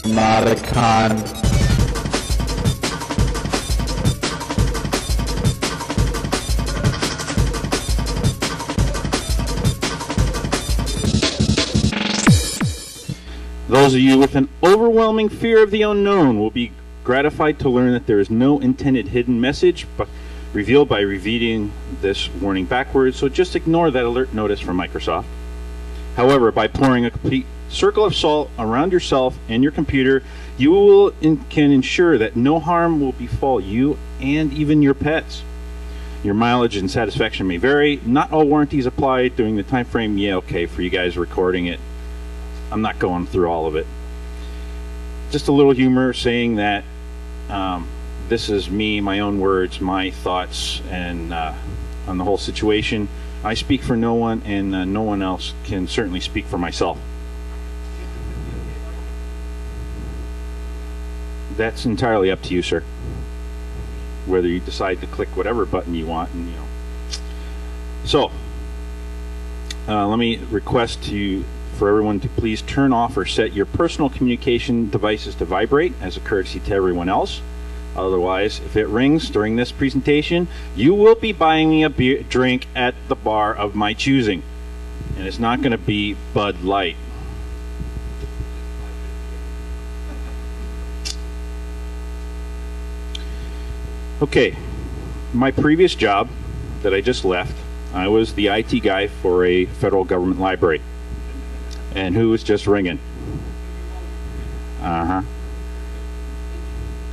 NOTACON. Those of you with an overwhelming fear of the unknown will be gratified to learn that there is no intended hidden message but revealed by reading this warning backwards, so just ignore that alert notice from Microsoft. However, by pouring a complete circle of salt around yourself and your computer, you can ensure that no harm will befall you and even your pets. Your mileage and satisfaction may vary. Not all warranties apply during the time frame. Yeah, okay, for you guys recording it. I'm not going through all of it. Just a little humor saying that this is me, my own words, my thoughts, and on the whole situation. I speak for no one, and no one else can certainly speak for myself. That's entirely up to you, sir. Whether you decide to click whatever button you want, and you know. So, let me request for everyone to please turn off or set your personal communication devices to vibrate as a courtesy to everyone else. Otherwise, if it rings during this presentation, you will be buying me a drink at the bar of my choosing. And it's not going to be Bud Light. Okay, my previous job that I just left, I was the IT guy for a federal government library. And who was just ringing? Uh-huh.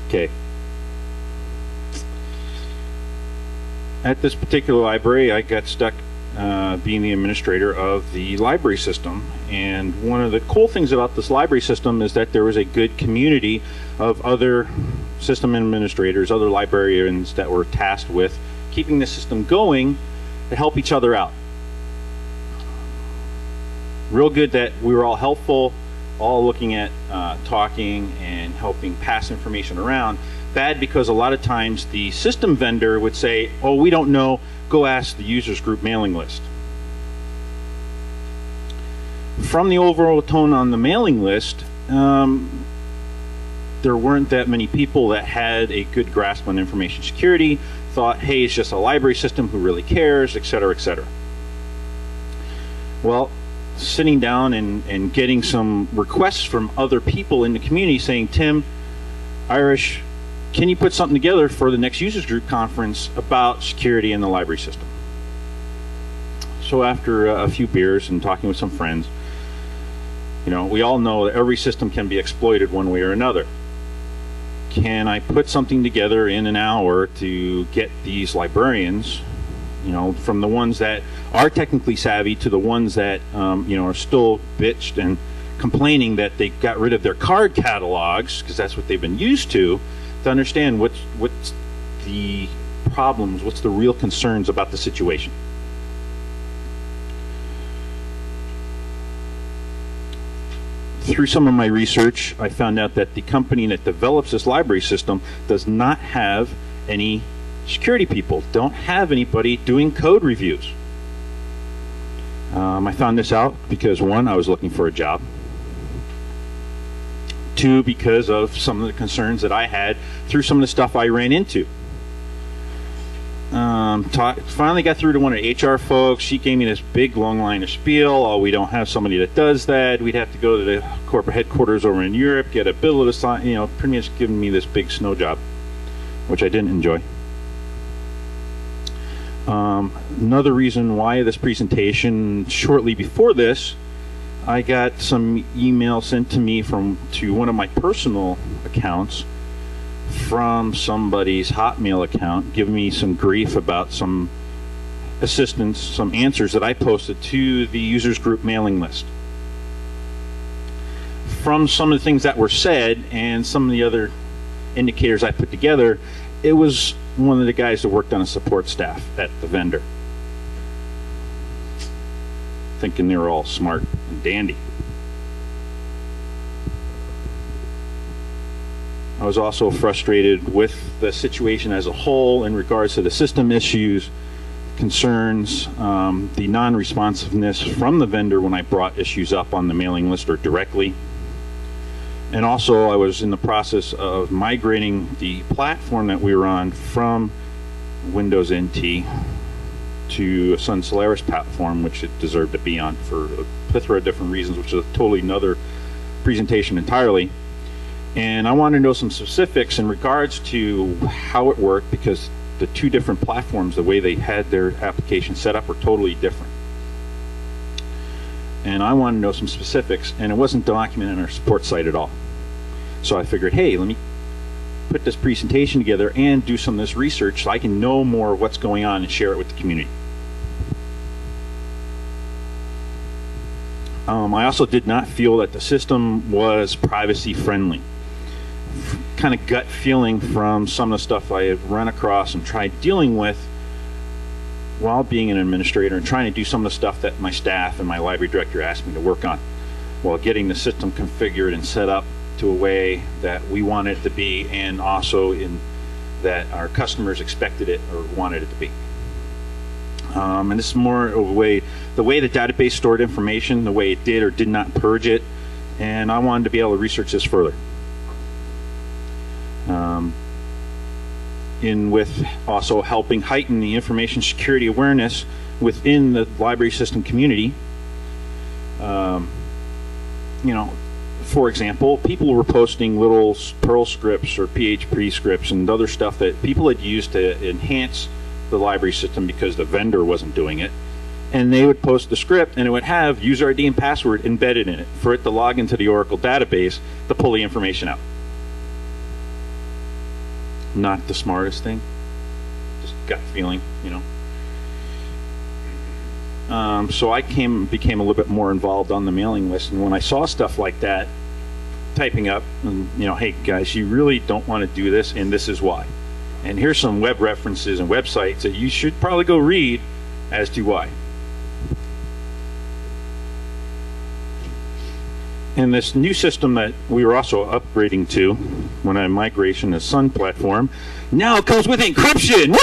Okay. At this particular library, I got stuck being the administrator of the library system. And one of the cool things about this library system is that there was a good community of other system administrators, other librarians that were tasked with keeping the system going to help each other out. Real good that we were all helpful, all looking at talking and helping pass information around. Bad because a lot of times the system vendor would say, oh, we don't know, go ask the users group mailing list. From the overall tone on the mailing list, there weren't that many people that had a good grasp on information security, thought, hey, it's just a library system, who really cares, etc., etc. Well, sitting down and getting some requests from other people in the community saying, Tim, Irish, can you put something together for the next users group conference about security in the library system? So after a few beers and talking with some friends, you know, we all know that every system can be exploited one way or another. Can I put something together in an hour to get these librarians, you know, from the ones that are technically savvy to the ones that, you know, are still bitched and complaining that they got rid of their card catalogs, because that's what they've been used to understand what's the problems, what's the real concerns about the situation. Through some of my research, I found out that the company that develops this library system does not have any security people, don't have anybody doing code reviews. I found this out because, one, I was looking for a job. Two, because of some of the concerns that I had through some of the stuff I ran into. Finally got through to one of the HR folks. She gave me this big long line of spiel. Oh, we don't have somebody that does that. We'd have to go to the corporate headquarters over in Europe, get a bill to sign, you know, pretty much giving me this big snow job, which I didn't enjoy. Another reason why this presentation, shortly before this, I got some email sent to me to one of my personal accounts from somebody's Hotmail account, giving me some grief about some assistance, some answers that I posted to the users group mailing list. From some of the things that were said and some of the other indicators I put together, it was one of the guys that worked on a support staff at the vendor, thinking they were all smart and dandy. I was also frustrated with the situation as a whole in regards to the system issues, concerns, the non-responsiveness from the vendor when I brought issues up on the mailing list or directly. And also, I was in the process of migrating the platform that we were on from Windows NT to a Sun Solaris platform, which it deserved to be on for a plethora of different reasons, which is totally another presentation entirely. And I wanted to know some specifics in regards to how it worked, because the two different platforms, the way they had their application set up, were totally different. And I wanted to know some specifics, and it wasn't documented on our support site at all. So I figured, hey, let me put this presentation together and do some of this research so I can know more of what's going on and share it with the community. I also did not feel that the system was privacy friendly. Kind of gut feeling from some of the stuff I have run across and tried dealing with while being an administrator and trying to do some of the stuff that my staff and my library director asked me to work on, while getting the system configured and set up to a way that we wanted it to be, and also in that our customers expected it or wanted it to be. And this is more of a way, the way the database stored information, the way it did or did not purge it, and I wanted to be able to research this further. With also helping heighten the information security awareness within the library system community. You know, for example, people were posting little Perl scripts or PHP scripts and other stuff that people had used to enhance the library system because the vendor wasn't doing it. And they would post the script and it would have user ID and password embedded in it for it to log into the Oracle database to pull the information out. Not the smartest thing, just gut feeling, you know. So I became a little bit more involved on the mailing list, and when I saw stuff like that, typing up, and you know, hey guys, you really don't want to do this, and this is why. And here's some web references and websites that you should probably go read as to why. And this new system that we were also upgrading to when I migration to Sun platform now comes with encryption.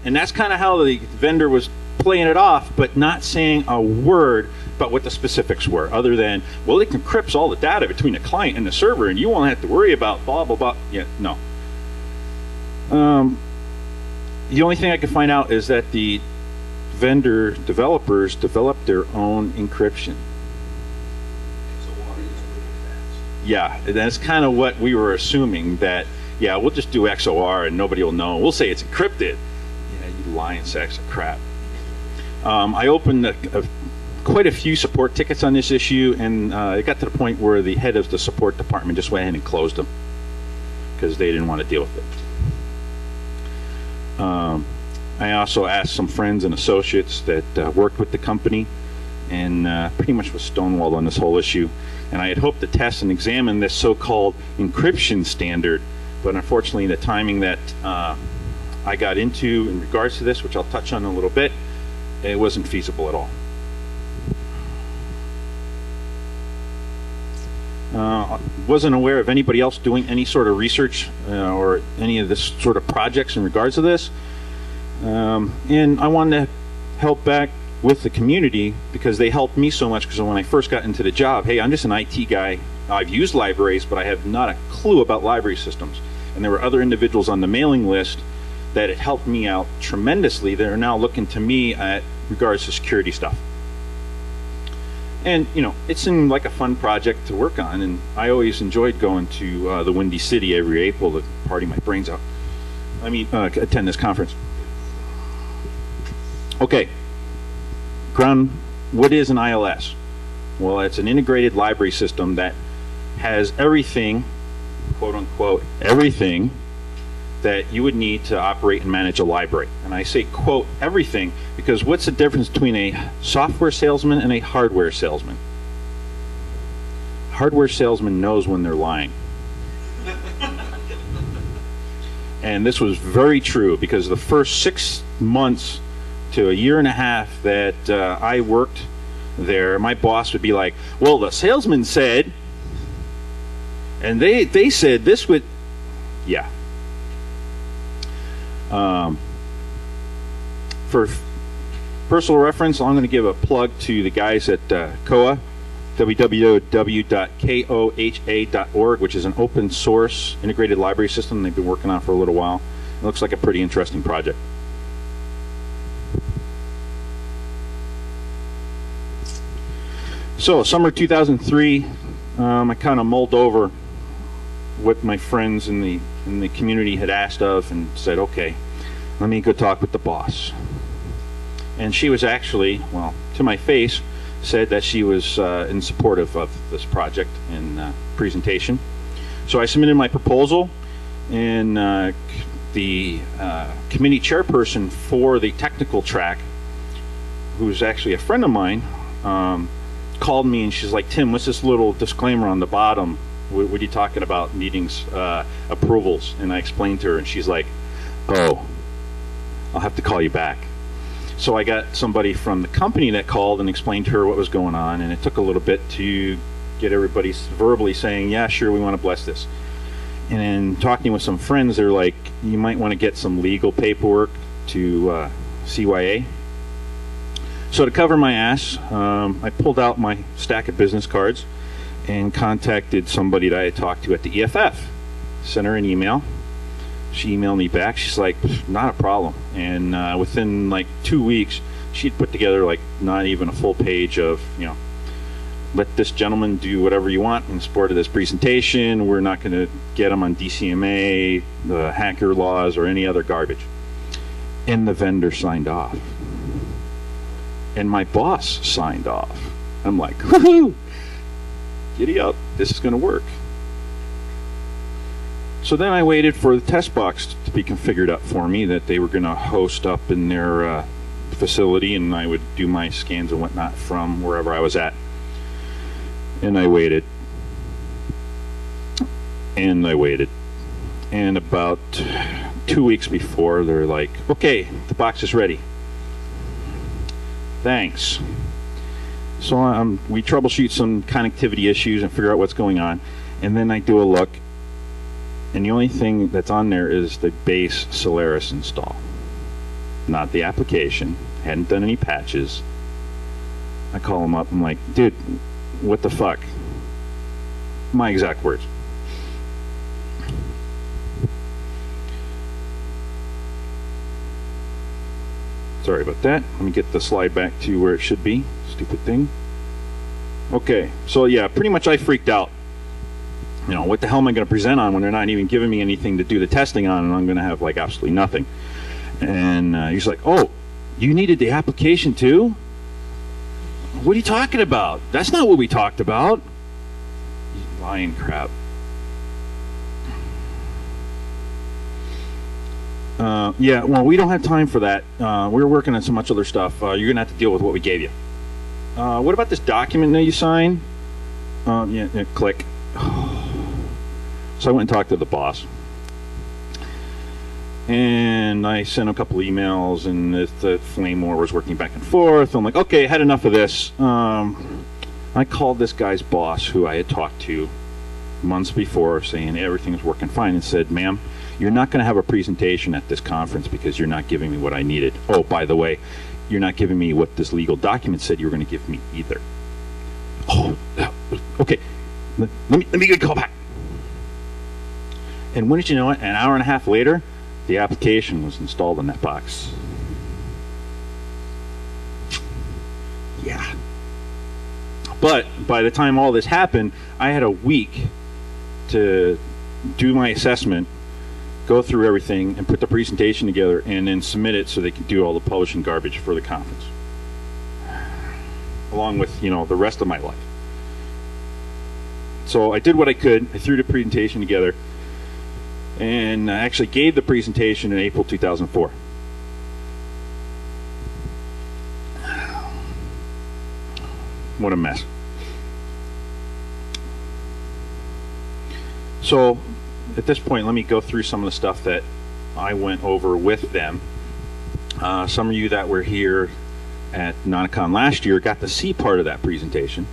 And that's kind of how the vendor was playing it off, but not saying a word about what the specifics were, other than, well, it encrypts all the data between the client and the server, and you won't have to worry about blah, blah, blah. Yeah, no. The only thing I could find out is that the vendor developers developed their own encryption. Yeah, that's kind of what we were assuming, that, yeah, we'll just do XOR and nobody will know. We'll say it's encrypted. Yeah, you lying sacks of crap. I opened quite a few support tickets on this issue, and it got to the point where the head of the support department just went ahead and closed them because they didn't want to deal with it. I also asked some friends and associates that worked with the company and pretty much was stonewalled on this whole issue. And I had hoped to test and examine this so-called encryption standard, but unfortunately the timing that I got into in regards to this, which I'll touch on in a little bit, it wasn't feasible at all. Wasn't aware of anybody else doing any sort of research or any of this sort of projects in regards to this. And I wanted to help back with the community because they helped me so much, because when I first got into the job, hey, I'm just an IT guy. I've used libraries, but I have not a clue about library systems. And there were other individuals on the mailing list that had helped me out tremendously. They're now looking to me at regards to security stuff. And, you know, it seemed like a fun project to work on, and I always enjoyed going to the Windy City every April to party my brains out. I mean, attend this conference. Okay. What is an ILS? Well, it's an integrated library system that has everything, quote unquote, everything that you would need to operate and manage a library. And I say, quote, everything, because what's the difference between a software salesman and a hardware salesman? Hardware salesman knows when they're lying. And this was very true, because the first 6 months to a year and a half that I worked there, my boss would be like, well, the salesman said, and they said this would, yeah. For personal reference, I'm going to give a plug to the guys at COA, www.koha.org, which is an open source integrated library system they've been working on for a little while. It looks like a pretty interesting project. So, summer 2003, I kind of mulled over what my friends in the community had asked of and said, okay, let me go talk with the boss. And she was actually, well, to my face, said that she was in support of this project and presentation. So I submitted my proposal, and the committee chairperson for the technical track, who's actually a friend of mine, called me and she's like, Tim, what's this little disclaimer on the bottom? What are you talking about meetings, approvals? And I explained to her, and she's like, oh, I'll have to call you back. So I got somebody from the company that called and explained to her what was going on, and it took a little bit to get everybody verbally saying, yeah, sure, we want to bless this. And then talking with some friends, they're like, you might want to get some legal paperwork to CYA. So to cover my ass, I pulled out my stack of business cards and contacted somebody that I had talked to at the EFF. Sent her an email. She emailed me back. She's like, not a problem. And within like 2 weeks, she'd put together like not even a full page of, you know, let this gentleman do whatever you want in support of this presentation. We're not going to get him on DCMA, the hacker laws, or any other garbage. And the vendor signed off. And my boss signed off. I'm like, woohoo! Giddy up, this is going to work. So then I waited for the test box to be configured up for me that they were going to host up in their facility, and I would do my scans and whatnot from wherever I was at. And I waited. And I waited. And about 2 weeks before, they're like, okay, the box is ready. Thanks. So we troubleshoot some connectivity issues and figure out what's going on, and then I do a look, and the only thing that's on there is the base Solaris install, not the application. Hadn't done any patches. I call him up. I'm like, dude, what the fuck? My exact words. Sorry about that. Let me get the slide back to where it should be. Stupid thing. Okay, so yeah, pretty much I freaked out. You know, what the hell am I going to present on when they're not even giving me anything to do the testing on, and I'm going to have like absolutely nothing. And he's like, oh, you needed the application too? What are you talking about? That's not what we talked about. You lying crap. Yeah, well, we don't have time for that. We're working on so much other stuff. You're going to have to deal with what we gave you. What about this document that you sign? Yeah, click. So I went and talked to the boss. And I sent a couple emails, and the flame war was working back and forth. I'm like, okay, I had enough of this. I called this guy's boss, who I had talked to months before, saying everything's working fine, and said, ma'am, you're not going to have a presentation at this conference because you're not giving me what I needed. Oh, by the way, you're not giving me what this legal document said you were going to give me either. Oh, okay. Let me get a call back. And wouldn't you know it, an hour and a half later, the application was installed in that box. Yeah. But by the time all this happened, I had a week to do my assessment, go through everything, and put the presentation together, and then submit it so they could do all the publishing garbage for the conference, along with, you know, the rest of my life. So I did what I could. I threw the presentation together, and I actually gave the presentation in April 2004. What a mess. So at this point, let me go through some of the stuff that I went over with them. Some of you that were here at NOTACON last year got to see part of that presentation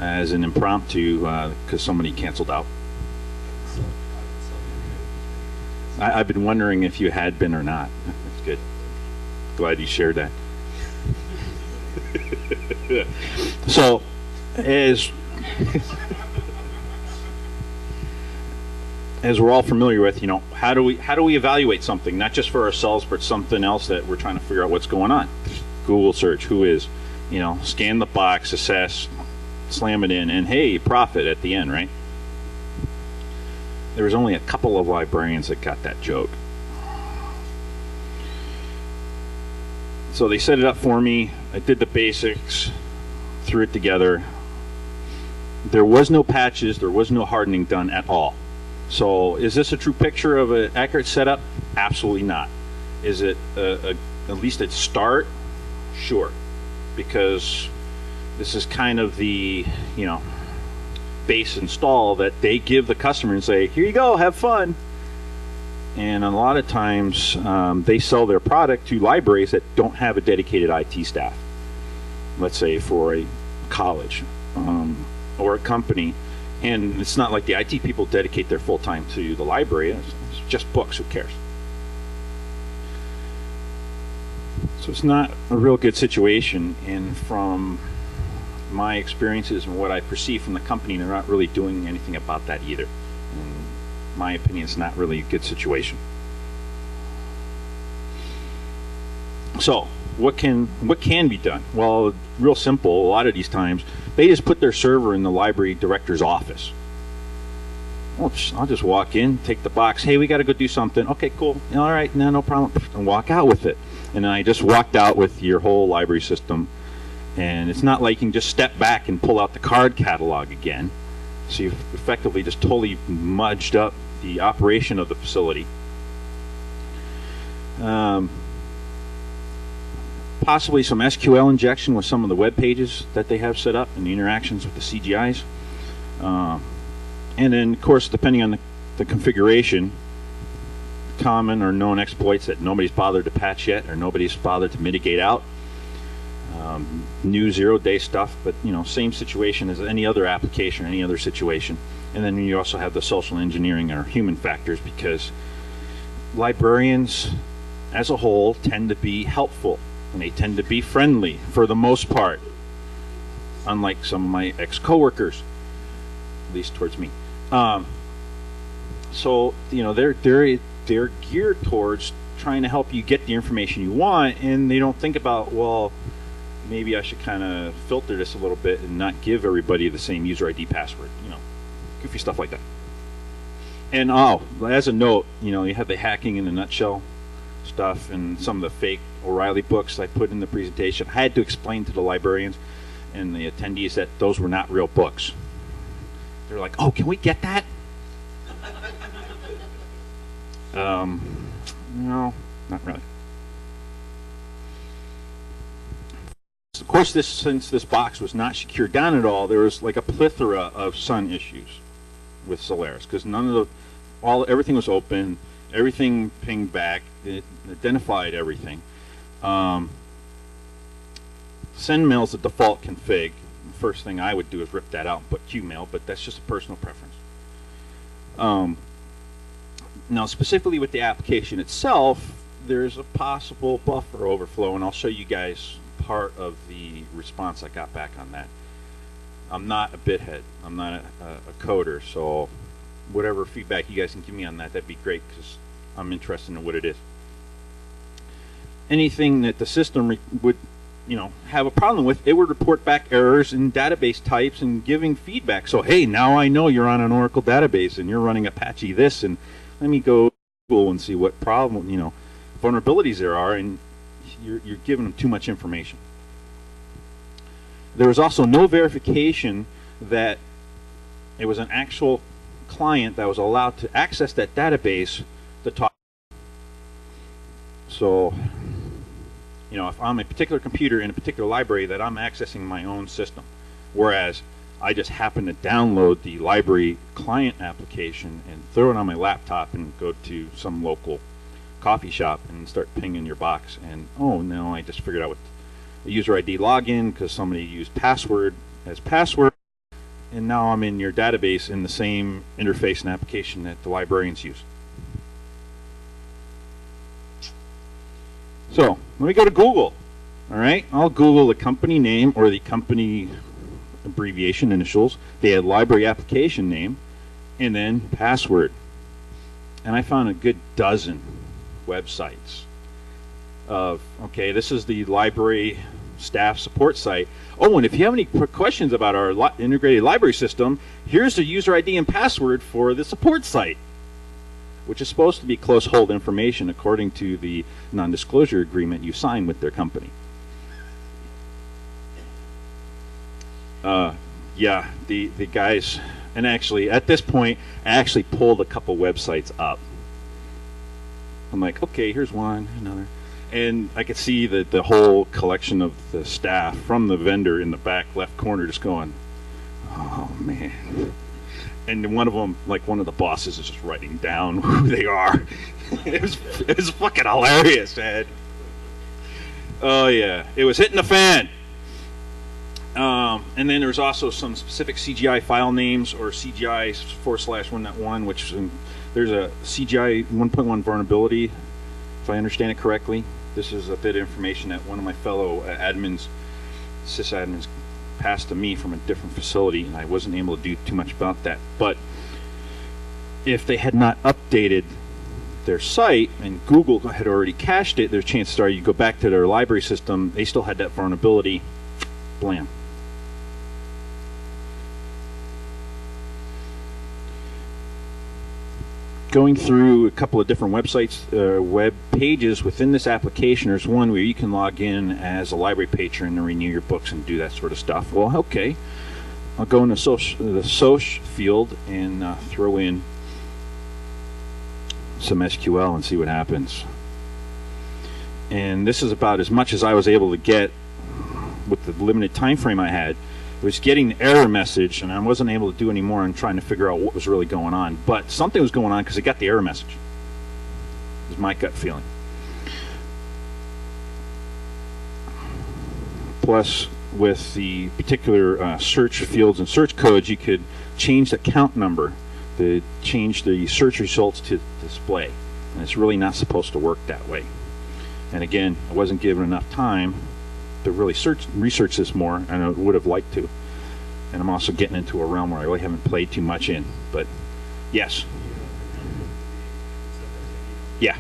as an impromptu because somebody canceled out. I've been wondering if you had been or not. That's good. Glad you shared that. So, as As we're all familiar with, you know, how do we evaluate something, not just for ourselves, but something else that we're trying to figure out what's going on? Google search, who is, you know, scan the box, assess, slam it in, and hey, profit at the end, right? There was only a couple of librarians that got that joke. So they set it up for me. I did the basics, threw it together. There was no patches, there was no hardening done at all. So is this a true picture of an accurate setup? Absolutely not. Is it at least a start? Sure. Because this is kind of the, you know, base install that they give the customer and say, here you go, have fun. And a lot of times they sell their product to libraries that don't have a dedicated IT staff. Let's say for a college or a company. And it's not like the IT people dedicate their full time to the library. It's just books, who cares? So it's not a real good situation. And from my experiences and what I perceive from the company, they're not really doing anything about that either. In my opinion, it's not really a good situation. So what can be done? Well, real simple. A lot of these times they just put their server in the library director's office. Well, I'll just walk in, take the box. Hey, we got to go do something. Okay, cool. All right, no problem. And walk out with it. And then I just walked out with your whole library system. And it's not like you can just step back and pull out the card catalog again. So you've effectively just totally mudged up the operation of the facility. Possibly some SQL injection with some of the web pages that they have set up and the interactions with the CGIs. And then, of course, depending on the configuration, common or known exploits that nobody's bothered to patch yet or nobody's bothered to mitigate out. New 0-day stuff, but you know, same situation as any other application, any other situation. And then you also have the social engineering or human factors, because librarians as a whole tend to be helpful and they tend to be friendly for the most part, unlike some of my ex-coworkers, at least towards me. So you know, they're geared towards trying to help you get the information you want, and they don't think about, well, maybe I should kind of filter this a little bit and not give everybody the same user ID password, you know, goofy stuff like that. And as a note, you know, you have the hacking in a nutshell stuff and some of the fake O'Reilly books I put in the presentation. I had to explain to the librarians and the attendees that those were not real books. They're like, oh, can we get that? No, not really. Of course, since this box was not secured down at all, there was like a plethora of Sun issues with Solaris, because everything was open, everything pinged back, it identified everything. Sendmail's the default config. The first thing I would do is rip that out and put Qmail, but that's just a personal preference. Now, specifically with the application itself, there's a possible buffer overflow, and I'll show you guys part of the response I got back on that. I'm not a bithead. I'm not a coder, so whatever feedback you guys can give me on that, that'd be great, because I'm interested in what it is. Anything that the system would, you know, have a problem with, it would report back errors in database types and giving feedback. So, hey, now I know you're on an Oracle database and you're running Apache this, and let me go to Google and see what problem, you know, vulnerabilities there are, and you're giving them too much information. There was also no verification that it was an actual client that was allowed to access that database to talk. So, you know, if I'm a particular computer in a particular library, that I'm accessing my own system, whereas I just happen to download the library client application and throw it on my laptop and go to some local coffee shop and start pinging your box, and oh no, I just figured out what the user ID login because somebody used password as password, and now I'm in your database in the same interface and application that the librarians use. So let me go to Google. All right, I'll Google the company name or the company abbreviation, initials. They had library application name, and then password. And I found a good dozen websites of, okay, this is the library staff support site. Oh, and if you have any questions about our integrated library system, here's the user ID and password for the support site, which is supposed to be close hold information according to the non-disclosure agreement you sign with their company. Yeah, the guys, and actually at this point I actually pulled a couple websites up. I'm like, okay, here's one, another, and I could see that the whole collection of the staff from the vendor in the back left corner just going, oh man. And one of them, like one of the bosses, is just writing down who they are. it was fucking hilarious, man. Oh yeah, it was hitting the fan. And then there's also some specific CGI file names, or CGI /1.1, which there's a CGI 1.1 vulnerability, if I understand it correctly. This is a bit of information that one of my fellow admins, sysadmins, passed to me from a different facility, and I wasn't able to do too much about that. But if they had not updated their site and Google had already cached it, there's chances are you go back to their library system, they still had that vulnerability. Blam. Going through a couple of different websites, web pages within this application, there's one where you can log in as a library patron and renew your books and do that sort of stuff. Well, okay, I'll go in the soc field and throw in some SQL and see what happens. And this is about as much as I was able to get with the limited time frame I had. It was getting the error message, and I wasn't able to do any more on trying to figure out what was really going on. But something was going on because it got the error message. It was my gut feeling. Plus, with the particular search fields and search codes, you could change the count number to change the search results to display. And it's really not supposed to work that way. And again, I wasn't given enough time to really research this more, and I would have liked to. And I'm also getting into a realm where I really haven't played too much in. But yes. Yeah.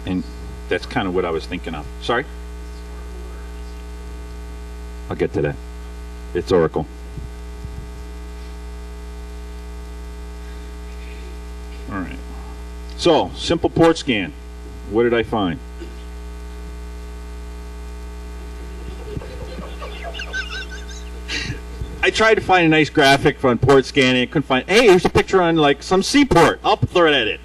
And that's kind of what I was thinking of. Sorry? I'll get to that. It's Oracle. All right. So, simple port scan. What did I find? I tried to find a nice graphic on port scanning. I couldn't find. Hey, here's a picture on like some seaport. I'll throw it at it.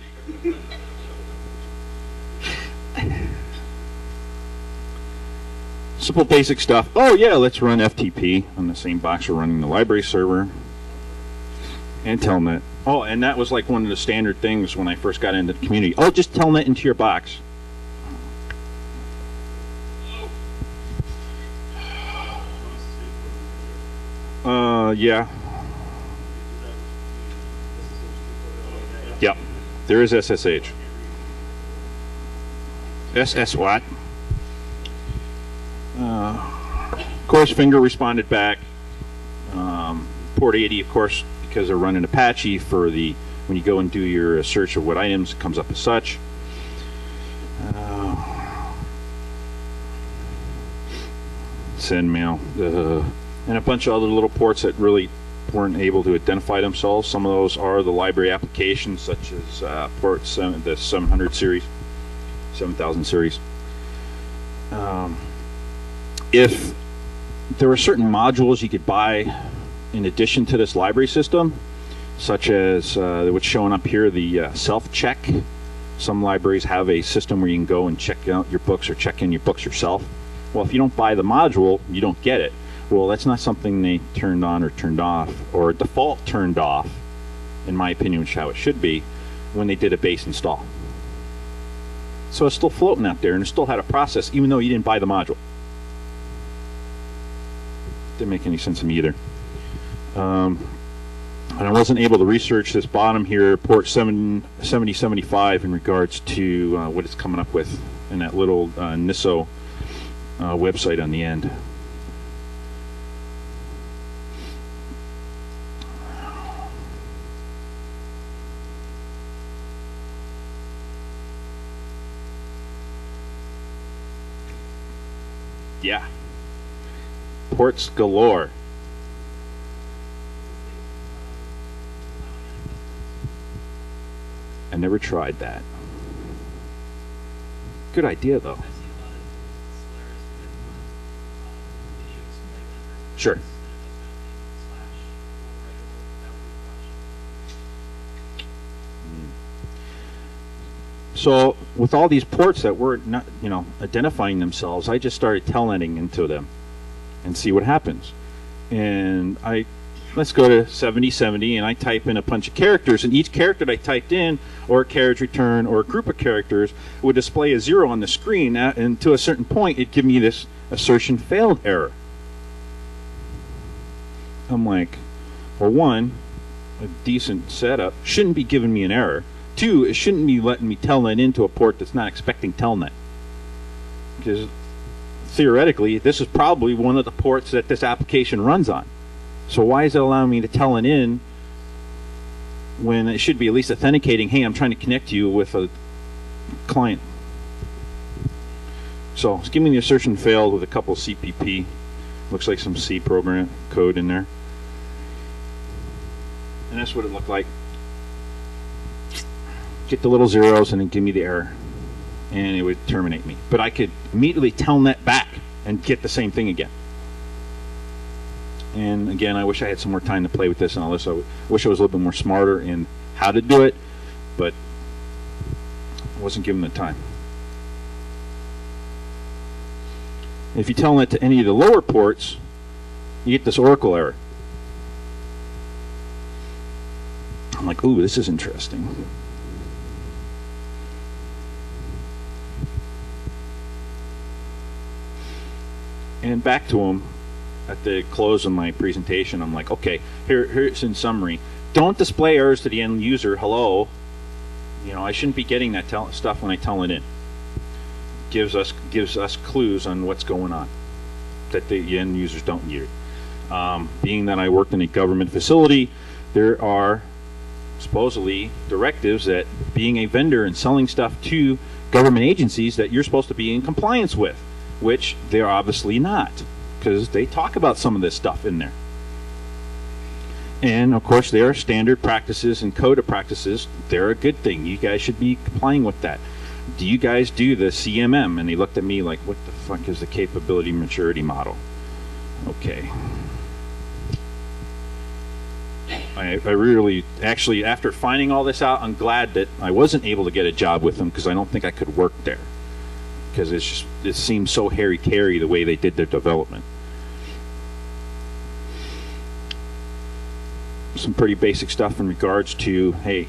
Simple basic stuff. Oh yeah, let's run FTP on the same box we're running the library server. And telnet. Oh, and that was like one of the standard things when I first got into the community. Oh, just telnet into your box. Yeah. Yep. There is SSH. SS what? Of course, Finger responded back. Port 80, of course, because they're running Apache for the, when you go and do your search of what items, it comes up as such. Send mail. And a bunch of other little ports that really weren't able to identify themselves. Some of those are the library applications, such as port 7, the 700 series, 7000 series. If there were certain modules you could buy in addition to this library system, such as what's showing up here, the self-check. Some libraries have a system where you can go and check out your books or check in your books yourself. Well, if you don't buy the module, you don't get it. Well, that's not something they turned on or turned off, or default turned off, in my opinion, which is how it should be, when they did a base install. So it's still floating out there, and it still had a process, even though you didn't buy the module. Didn't make any sense to me either. And I wasn't able to research this bottom here, port 7075, in regards to what it's coming up with in that little NISO website on the end. Yeah. Ports galore. I never tried that. Good idea, though. Sure. So with all these ports that were not, identifying themselves, I just started telnetting into them and see what happens. And let's go to 7070, and I type in a bunch of characters, and each character that I typed in, or a carriage return, or a group of characters, would display a 0 on the screen, and to a certain point, it'd give me this assertion failed error. I'm like, well, one, a decent setup shouldn't be giving me an error. Two, it shouldn't be letting me telnet into a port that's not expecting telnet. Because theoretically, this is probably one of the ports that this application runs on. So why is it allowing me to telnet in when it should be at least authenticating, hey, I'm trying to connect you with a client? So it's giving me the assertion failed with a couple CPP. Looks like some C program code in there. And that's what it looked like. Get the little zeros and then give me the error. And it would terminate me. But I could immediately telnet back and get the same thing again. And again, I wish I had some more time to play with this and all this. I wish I was a little bit more smarter in how to do it, but I wasn't given the time. If you telnet to any of the lower ports, you get this Oracle error. I'm like, ooh, this is interesting. And back to them. At the close of my presentation, I'm like, okay, here's in summary. Don't display errors to the end user. Hello, I shouldn't be getting that stuff when I tell it in. Gives us clues on what's going on that the end users don't use. Being that I worked in a government facility, there are supposedly directives that being a vendor and selling stuff to government agencies that you're supposed to be in compliance with, which they're obviously not, because they talk about some of this stuff in there. And of course there are standard practices and code of practices. They're a good thing. You guys should be complying with that. Do you guys do the CMM? And they looked at me like, what the fuck is the capability maturity model? Okay. I really, actually, after finding all this out, I'm glad that I wasn't able to get a job with them, because I don't think I could work there, because it seems so hairy-carry the way they did their development. Some pretty basic stuff in regards to, hey,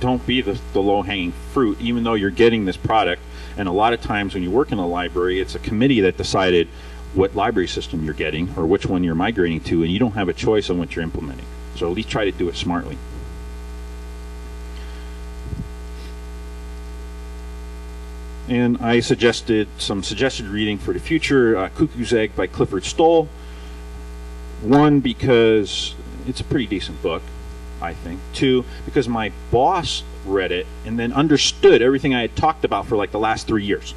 don't be the low-hanging fruit, even though you're getting this product. And a lot of times when you work in a library, it's a committee that decided what library system you're getting or which one you're migrating to, and you don't have a choice on what you're implementing. So at least try to do it smartly. And I suggested some suggested reading for the future, Cuckoo's Egg by Clifford Stoll. One, because it's a pretty decent book, I think. Two, because my boss read it and then understood everything I had talked about for like the last 3 years.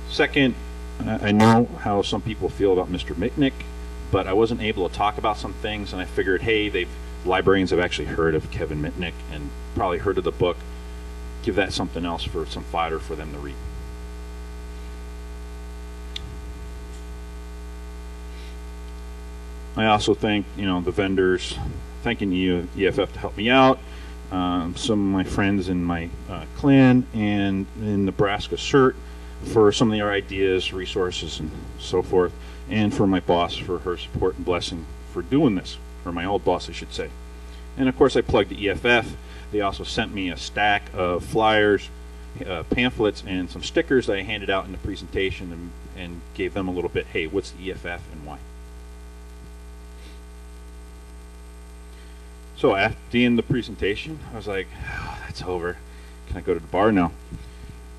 Second, I know how some people feel about Mr. Mitnick, but I wasn't able to talk about some things, and I figured, hey, librarians have actually heard of Kevin Mitnick and probably heard of the book. Give that something else for some fodder for them to read. I also thank the vendors, thanking the EFF to help me out, some of my friends in my clan and in Nebraska CERT for some of their ideas, resources, and so forth, and for my boss for her support and blessing for doing this, or my old boss, I should say. And of course, I plugged the EFF. They also sent me a stack of flyers, pamphlets, and some stickers that I handed out in the presentation, and gave them a little bit, hey, what's the EFF and why? So after the end of the presentation, I was like, oh, that's over. Can I go to the bar now?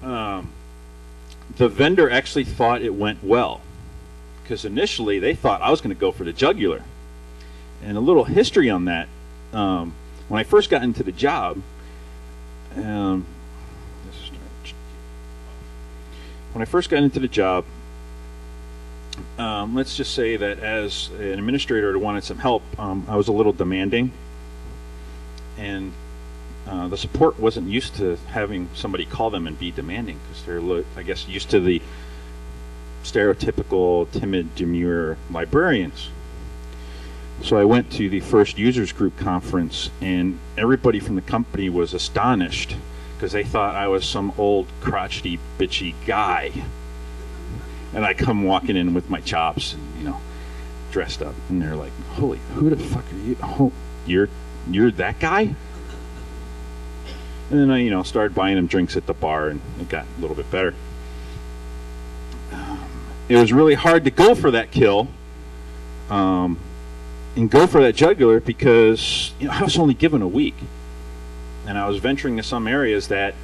The vendor actually thought it went well, because initially they thought I was going to go for the jugular. And a little history on that, when I first got into the job, when I first got into the job, let's just say that as an administrator who wanted some help, I was a little demanding, and the support wasn't used to having somebody call them and be demanding, because they're, I guess, used to the stereotypical timid, demure librarians. So I went to the first users group conference, and everybody from the company was astonished, because they thought I was some old crotchety, bitchy guy. And I come walking in with my chops and, you know, dressed up, and they're like, "Holy, who the fuck are you? Oh, you're that guy?" And then I, you know, started buying them drinks at the bar, and it got a little bit better. It was really hard to go for that kill, and go for that jugular, because, you know, I was only given a week, and I was venturing to some areas that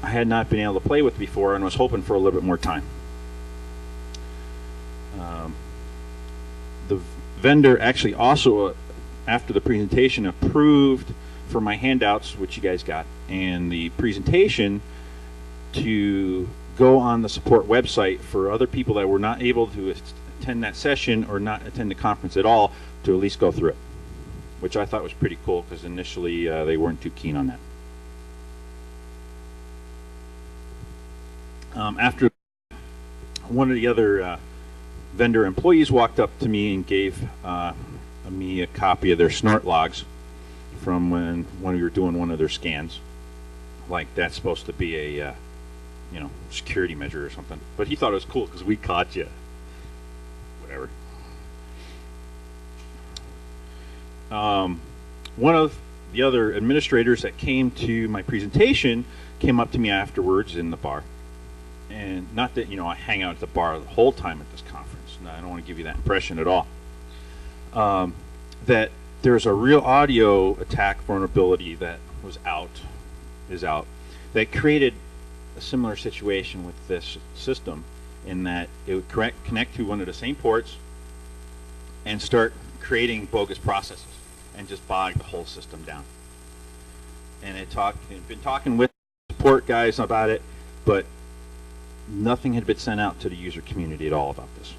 I had not been able to play with before, and was hoping for a little bit more time. The vendor actually also, after the presentation, approved for my handouts, which you guys got, and the presentation, to go on the support website for other people that were not able to attend that session or not attend the conference at all, to at least go through it, which I thought was pretty cool, because initially they weren't too keen on that. After one of the other vendor employees walked up to me and gave me a copy of their snort logs from when we were doing one of their scans. Like, that's supposed to be a you know, security measure or something. But he thought it was cool because we caught you. Whatever. One of the other administrators that came to my presentation came up to me afterwards in the bar. And not that, you know, I hang out at the bar the whole time at this conference. No, I don't want to give you that impression at all. That there's a real audio attack vulnerability that is out, that created a similar situation with this system, in that it would connect to one of the same ports and start creating bogus processes and just bog the whole system down. And I'd been talking with support guys about it, but nothing had been sent out to the user community at all about this.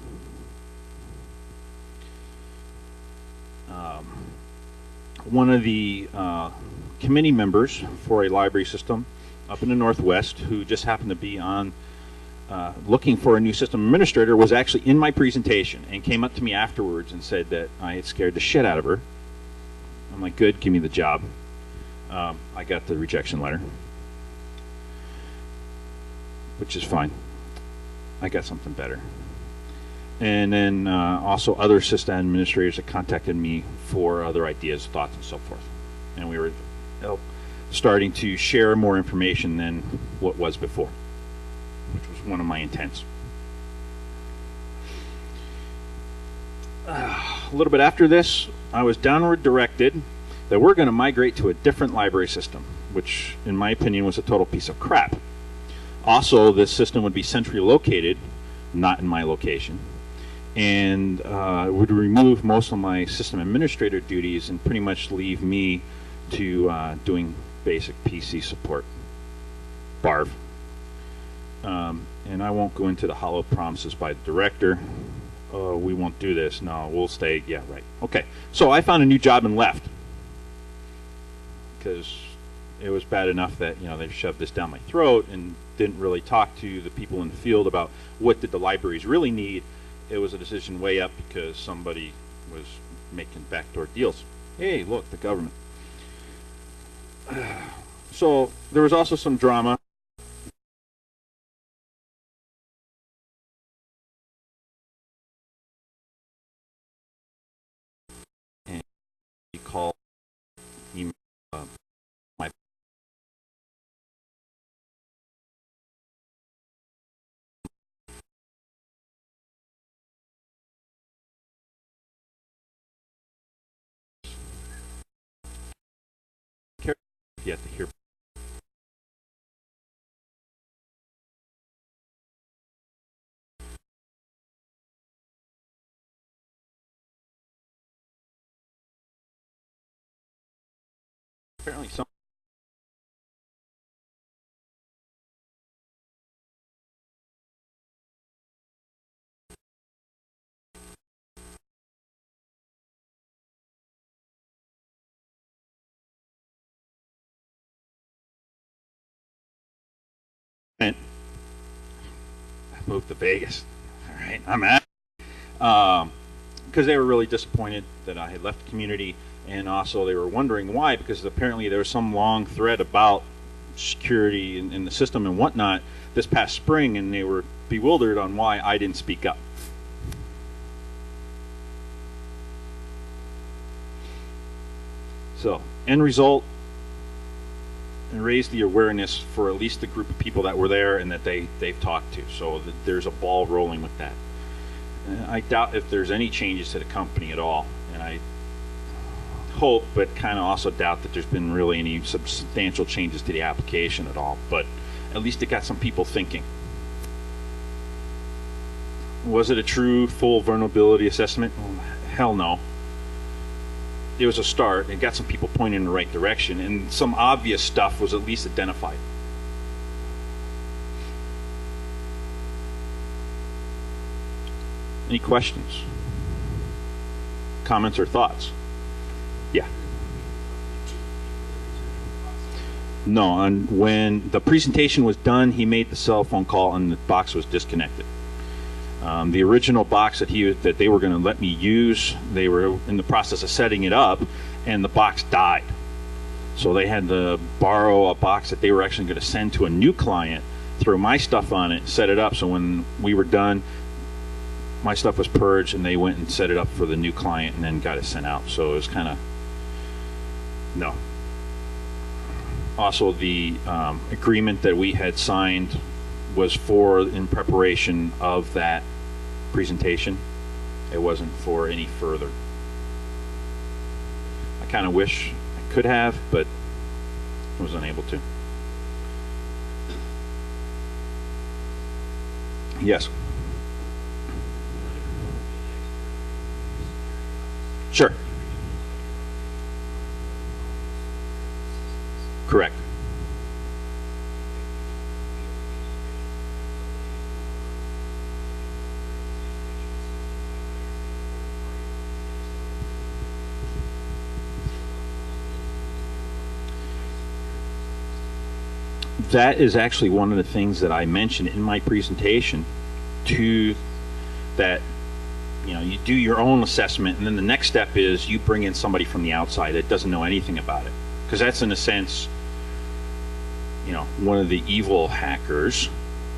One of the committee members for a library system up in the Northwest, who just happened to be on looking for a new system administrator, was actually in my presentation and came up to me afterwards and said that I had scared the shit out of her. I'm like, good, give me the job. I got the rejection letter, which is fine. I got something better. And then also other system administrators that contacted me for other ideas, thoughts, and so forth. And we were starting to share more information than what was before, which was one of my intents. A little bit after this, I was downward directed that we're going to migrate to a different library system, which in my opinion was a total piece of crap. Also, this system would be centrally located, not in my location, and would remove most of my system administrator duties and pretty much leave me to doing basic PC support. Barf. And I won't go into the hollow promises by the director. We won't do this. No, we'll stay. Yeah, right. Okay. So I found a new job and left, because it was bad enough that, you know, they shoved this down my throat and didn't really talk to the people in the field about what did the libraries really need. It was a decision way up because somebody was making backdoor deals. Hey, look, the government. So there was also some drama. And he called my yet to hear. Apparently some. I moved to Vegas. All right, I'm at. Because they were really disappointed that I had left the community, and also they were wondering why, because apparently there was some long thread about security in the system and whatnot this past spring, and they were bewildered on why I didn't speak up. So, end result, and raise the awareness for at least the group of people that were there and that they've talked to. So there's a ball rolling with that. I doubt if there's any changes to the company at all, and I hope, but kind of also doubt that there's been really any substantial changes to the application at all. But at least it got some people thinking. Was it a true full vulnerability assessment? Well, hell no. It was a start. It got some people pointing in the right direction, and some obvious stuff was at least identified. Any questions, comments, or thoughts? Yeah. No, and when the presentation was done, he made the cell phone call and the box was disconnected. The original box that they were going to let me use, they were in the process of setting it up, and the box died. So they had to borrow a box that they were actually going to send to a new client, throw my stuff on it, set it up. So when we were done, my stuff was purged, and they went and set it up for the new client and then got it sent out. So it was kind of, no. Also, the agreement that we had signed was in preparation of that presentation. It wasn't for any further. I kind of wish I could have, but I was unable to. Yes. Sure. Correct. That is actually one of the things that I mentioned in my presentation, to that, you know, you do your own assessment, and then the next step is you bring in somebody from the outside that doesn't know anything about it, because that's, in a sense, you know, one of the evil hackers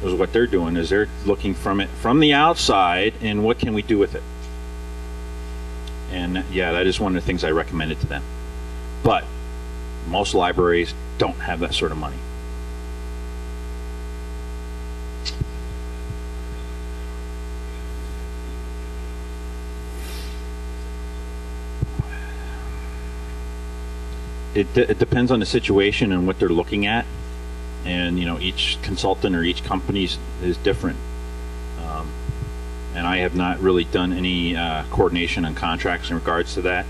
is what they're doing, is they're looking from the outside, and what can we do with it? And yeah, that is one of the things I recommended to them. But most libraries don't have that sort of money. It depends on the situation and what they're looking at, and you know, each consultant or each company is different. And I have not really done any coordination on contracts in regards to that.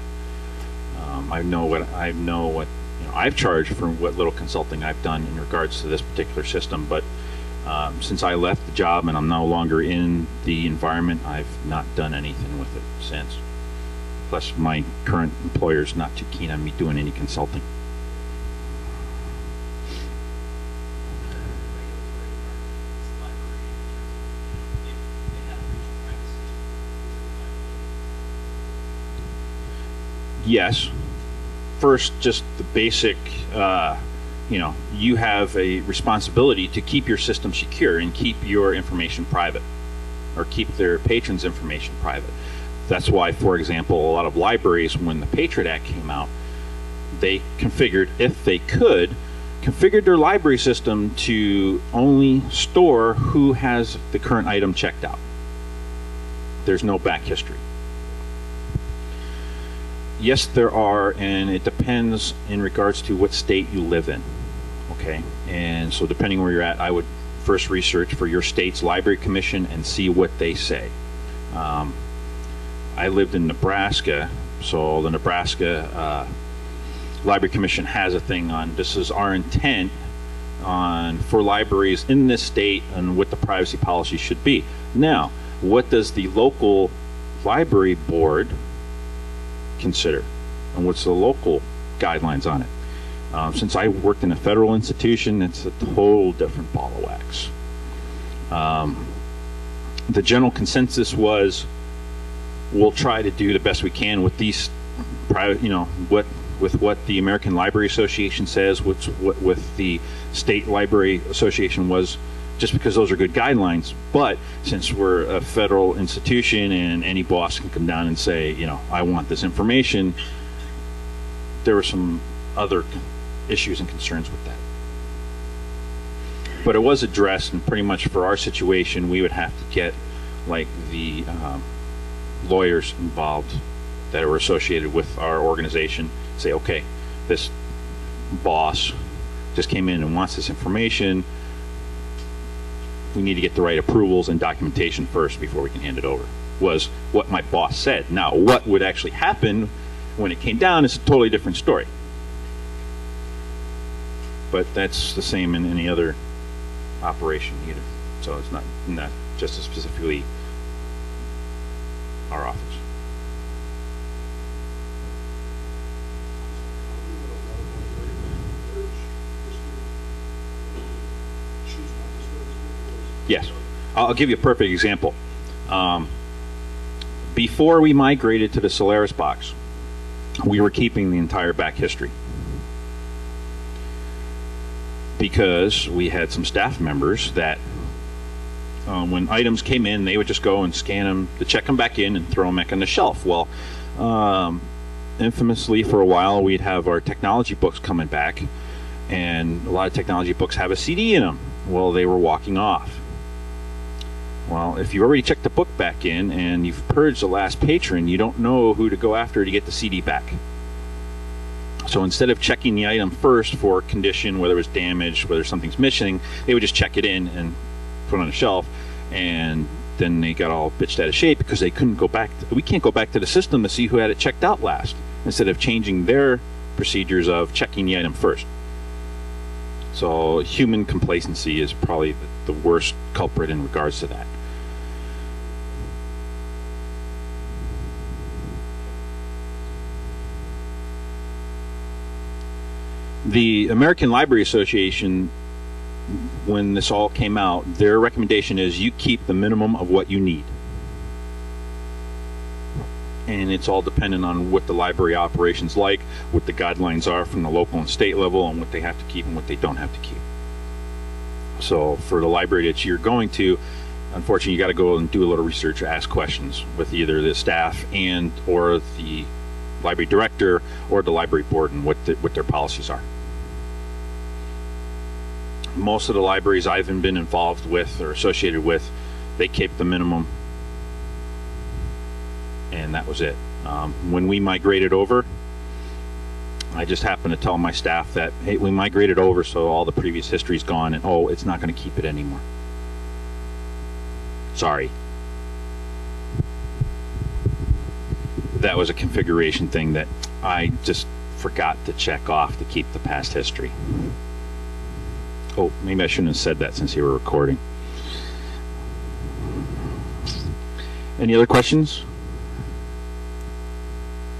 I know what I've charged for what little consulting I've done in regards to this particular system, but since I left the job and I'm no longer in the environment, I've not done anything with it since. Plus, my current employer's not too keen on me doing any consulting. Yes. First, just the basic, you know, you have a responsibility to keep your system secure and keep your information private, or keep their patrons' information private. That's why, for example, a lot of libraries, when the Patriot Act came out, they configured, if they could, configured their library system to only store who has the current item checked out. There's no back history. Yes, there are, and it depends in regards to what state you live in. Okay, and so depending where you're at, I would first research for your state's library commission and see what they say. I lived in Nebraska, so the Nebraska Library Commission has a thing on this is our intent on for libraries in this state and what the privacy policy should be. Now, what does the local library board consider, and what's the local guidelines on it? Since I worked in a federal institution, it's a total different ball of wax. The general consensus was we'll try to do the best we can with these private, with what the American Library Association says, what with the State Library Association was, just because those are good guidelines. But since we're a federal institution and any boss can come down and say, I want this information, there were some other issues and concerns with that. But it was addressed, and pretty much for our situation, we would have to get like the lawyers involved that were associated with our organization, say, okay, this boss just came in and wants this information. We need to get the right approvals and documentation first before we can hand it over, was what my boss said. Now, what would actually happen when it came down is a totally different story. But that's the same in any other operation either. So it's not just specifically our office. Yes, I'll give you a perfect example. Before we migrated to the Solaris box, we were keeping the entire back history because we had some staff members that when items came in, they would just go and scan them to check them back in and throw them back on the shelf. Well, infamously for a while, we'd have our technology books coming back, and a lot of technology books have a CD in them. Well, they were walking off. Well, if you already checked the book back in and you've purged the last patron, you don't know who to go after to get the CD back. So instead of checking the item first for condition, whether it was damaged, whether something's missing, they would just check it in and put it on a shelf, and then they got all bitched out of shape because they couldn't go back. We can't go back to the system to see who had it checked out last, instead of changing their procedures of checking the item first. So human complacency is probably the worst culprit in regards to that. The American Library Association, when this all came out, their recommendation is you keep the minimum of what you need. And it's all dependent on what the library operation's like, what the guidelines are from the local and state level, and what they have to keep and what they don't have to keep. So for the library that you're going to, unfortunately, you got to go and do a little research, ask questions with either the staff and or the library director or the library board, and what their policies are. Most of the libraries I've been involved with or associated with, they keep the minimum, and that was it. When we migrated over, I just happened to tell my staff that, hey, we migrated over, so all the previous history's gone, and oh, it's not going to keep it anymore. Sorry. That was a configuration thing that I just forgot to check off to keep the past history. Oh, maybe I shouldn't have said that since you were recording. Any other questions?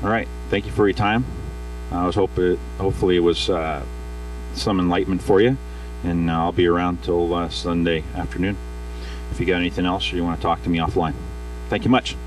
All right, thank you for your time. I was hopefully it was some enlightenment for you, and I'll be around till Sunday afternoon. If you got anything else or you want to talk to me offline. Thank you much.